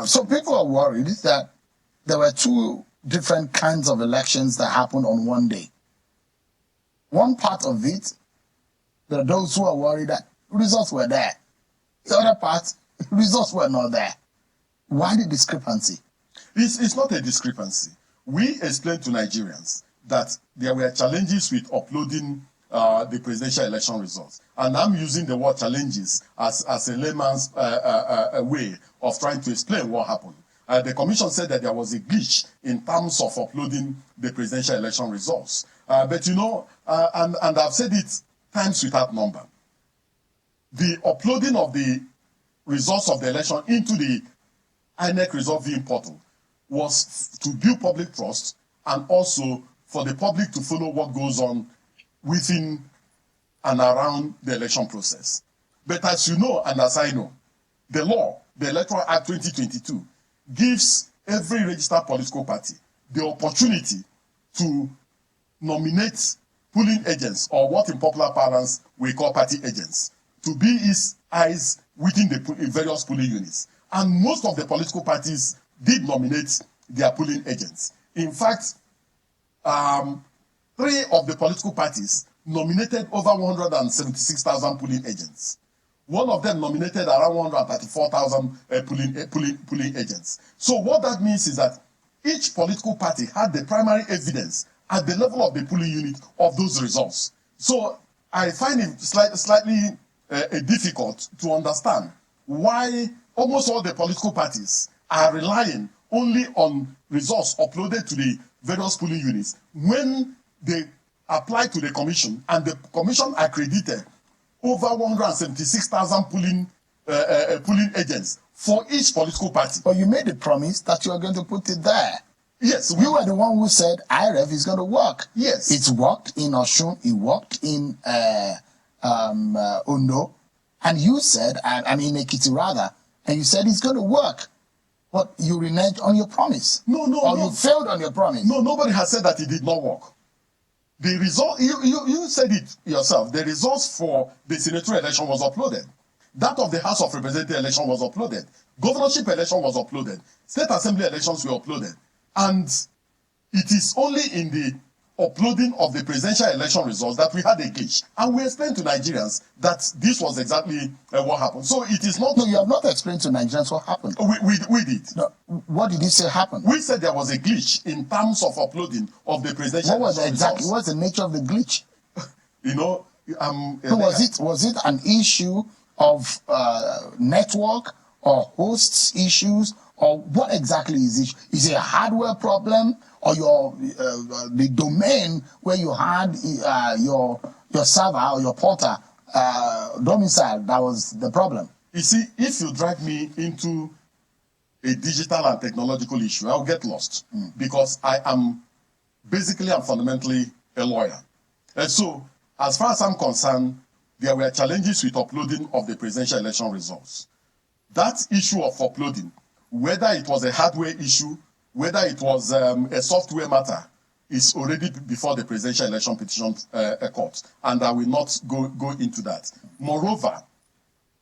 So people are worried that there were two different kinds of elections that happened on one day. One part of it, there are those who are worried that results were there. The other part, results were not there. Why the discrepancy? It's not a discrepancy. We explained to Nigerians that there were challenges with uploading the presidential election results. And I'm using the word challenges as a layman's a way of trying to explain what happened. The commission said that there was a glitch in terms of uploading the presidential election results. But you know, and I've said it times without number, the uploading of the results of the election into the INEC result viewing portal was to build public trust and also for the public to follow what goes on within and around the election process. But as you know, and as I know, the law, the Electoral Act 2022, gives every registered political party the opportunity to nominate polling agents, or what in popular parlance we call party agents, to be its eyes within the various polling units. And most of the political parties did nominate their polling agents. In fact, 3 of the political parties nominated over 176,000 polling agents. One of them nominated around 134,000 polling agents. So what that means is that each political party had the primary evidence at the level of the polling unit of those results. So I find it slightly difficult to understand why almost all the political parties are relying only on results uploaded to the various polling units when they apply to the commission and the commission accredited over 176,000 polling agents for each political party. But you made a promise that you are going to put it there. Yes. You were the one who said IREF is going to work. Yes. It's worked in Osun, it worked in Ondo, and you said, I mean Ekiti rather, and you said it's going to work. But you reneged on your promise. No. You failed on your promise. No, nobody has said that it did not work. The result, you said it yourself, the results for the senatorial election was uploaded. That of the House of Representatives election was uploaded. Governorship election was uploaded. State Assembly elections were uploaded. And it is only in the uploading of the presidential election results that we had a glitch. And we explained to Nigerians that this was exactly what happened. So it is not... No, you have not explained to Nigerians what happened. We did. No, what did you say happened? We said there was a glitch in terms of uploading of the presidential election results. What's the nature of the glitch? You know... was it an issue of network or hosts issues, or what exactly is it? Is it a hardware problem, or the domain where you had your server or your porter domicile that was the problem? You see, if you drag me into a digital and technological issue, I'll get lost because I am basically and fundamentally a lawyer. And so, as far as I'm concerned, there were challenges with uploading of the presidential election results. That issue of uploading, whether it was a hardware issue, whether it was a software matter, is already before the presidential election petition court, and I will not go into that. Moreover,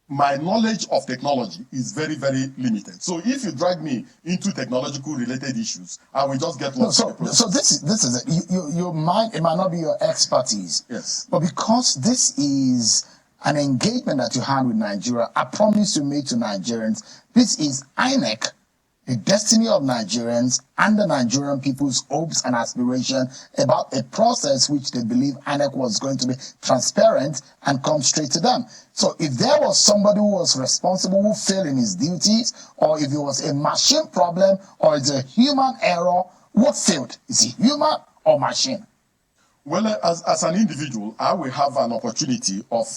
my knowledge of technology is very, very limited. So if you drag me into technological related issues, I will just get lost. So this is it. Your mind, it might not be your expertise. Yes. But because this is an engagement that you had with Nigeria, a promise you made to Nigerians, this is INEC, the destiny of Nigerians and the Nigerian people's hopes and aspirations about a process which they believe INEC was going to be transparent and come straight to them. So if there was somebody who was responsible who failed in his duties, or if it was a machine problem, or it's a human error, what failed? Is it human or machine? Well, as an individual, I will have an opportunity of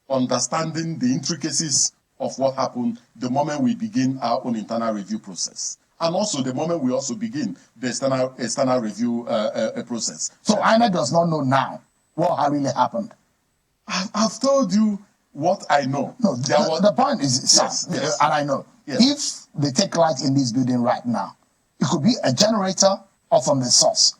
understanding the intricacies of what happened the moment we begin our own internal review process. And also the moment we also begin the external review process. So INEC does not know now what really happened? I've told you what I know. No, the point is, yes, and I know, if they take light in this building right now, it could be a generator or from the source,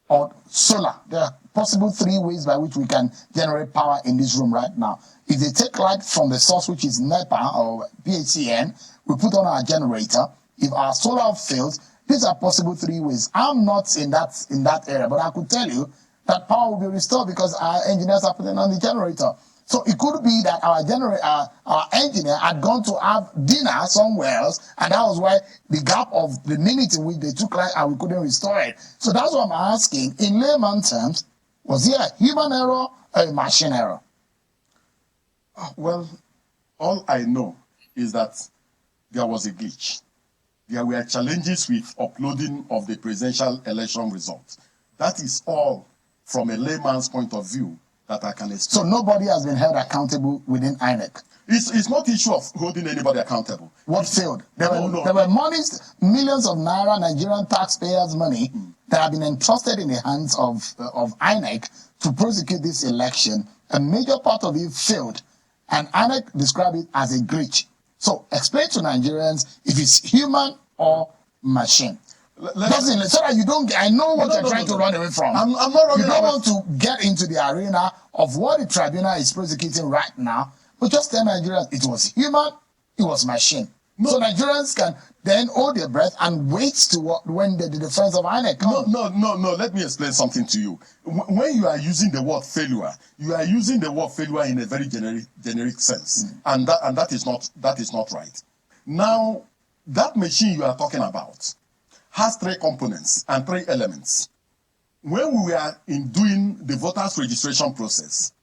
or solar. There are possible 3 ways by which we can generate power in this room right now. If they take light from the source, which is NEPA or PHCN, we put on our generator. If our solar fails, these are possible 3 ways. I'm not in that area, but I could tell you that power will be restored because our engineers are putting on the generator. So it could be that our engineer had gone to have dinner somewhere else, and that was why the gap of the minute in which they took light and we couldn't restore it. So that's what I'm asking. In layman terms, was it a human error or a machine error? Well, all I know is that there was a glitch. There were challenges with uploading of the presidential election results. That is all from a layman's point of view that I can explain. So nobody has been held accountable within INEC? It's not issue of holding anybody accountable. What failed? There were monies, millions of naira, Nigerian taxpayers' money that have been entrusted in the hands of INEC to prosecute this election. A major part of it failed, and INEC described it as a glitch. So explain to Nigerians if it's human or machine. So that you don't. I know what you're trying to run away from. I'm not running away. You don't want to get into the arena of what the tribunal is prosecuting right now, but just tell Nigerians it was human, it was machine. No. So Nigerians can then hold their breath and wait to when the defense of INEC comes. No. Let me explain something to you. When you are using the word failure, you are using the word failure in a very generic sense, and that is not right. Now, that machine you are talking about has 3 components and 3 elements. When we were doing the voters registration process,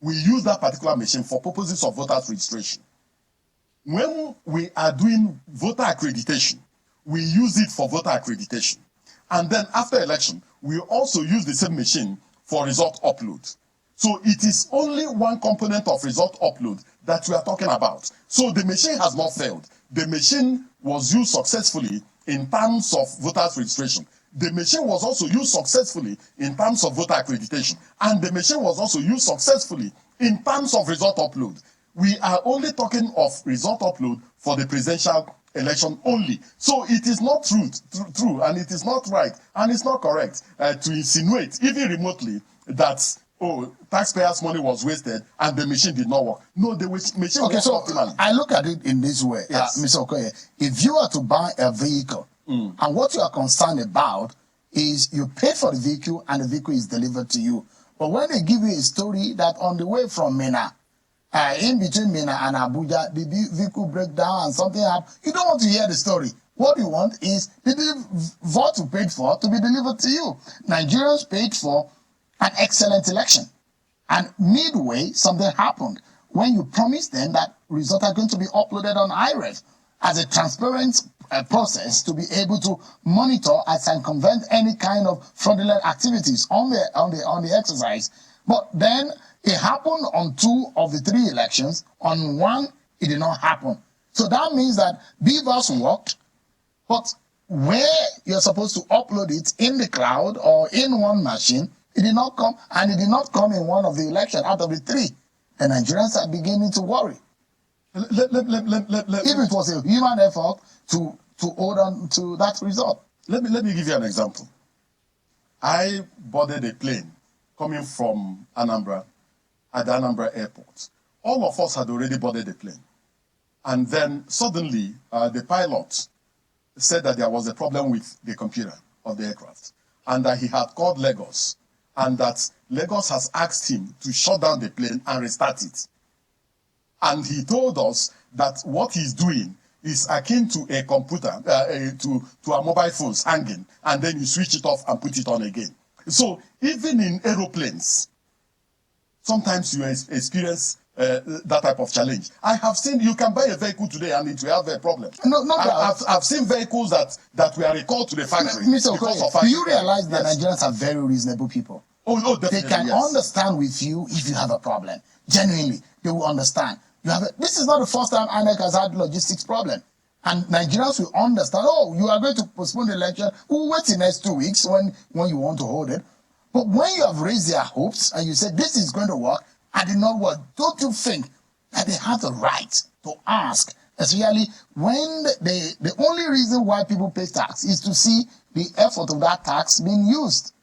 we use that particular machine for purposes of voters registration. When we are doing voter accreditation, we use it for voter accreditation. And then after election, we also use the same machine for result upload. So it is only one component of result upload that we are talking about. So the machine has not failed. The machine was used successfully in terms of voters registration. The machine was also used successfully in terms of voter accreditation. And the machine was also used successfully in terms of result upload. We are only talking of result upload for the presidential election only. So it is not true, and it is not right, and it's not correct to insinuate, even remotely, that taxpayers' money was wasted and the machine did not work. No, the machine worked optimally. I look at it in this way, yes. Mr. Okoye. If you are to buy a vehicle, and what you are concerned about is you pay for the vehicle and the vehicle is delivered to you. But when they give you a story that on the way from Mina, in between Mina and Abuja, the vehicle break down and something happened, you don't want to hear the story. What you want is what you paid for to be delivered to you. Nigerians paid for an excellent election. And midway, something happened when you promised them that results are going to be uploaded on IREF as a transparent process to be able to monitor and circumvent any kind of fraudulent activities on the exercise. But then it happened on 2 of the 3 elections. On 1, it did not happen. So that means that Beavers worked, but where you're supposed to upload it in the cloud or in one machine, it did not come, and it did not come in one of the elections out of the 3. The Nigerians are beginning to worry. If it was a human effort to hold on to that result. Let me give you an example. I boarded a plane coming from Anambra at the Anambra airport. All of us had already boarded the plane. And then suddenly the pilot said that there was a problem with the computer of the aircraft and that he had called Lagos and that Lagos has asked him to shut down the plane and restart it. And he told us that what he's doing is akin to a computer, to a mobile phones hanging, and then you switch it off and put it on again. So even in aeroplanes, sometimes you experience that type of challenge. I have seen, you can buy a vehicle today and it will have a problem. I've seen vehicles that were recalled to the factory. Mr. Okoye, do you realize that Nigerians are very reasonable people? Oh, definitely. They can understand with you if you have a problem. Genuinely, they will understand. This is not the first time INEC has had logistics problem. And Nigerians will understand, you are going to postpone the election. We'll wait the next 2 weeks when you want to hold it. But when you have raised their hopes and you say this is going to work and did not work, don't you think that they have the right to ask, especially when the only reason why people pay tax is to see the effort of that tax being used?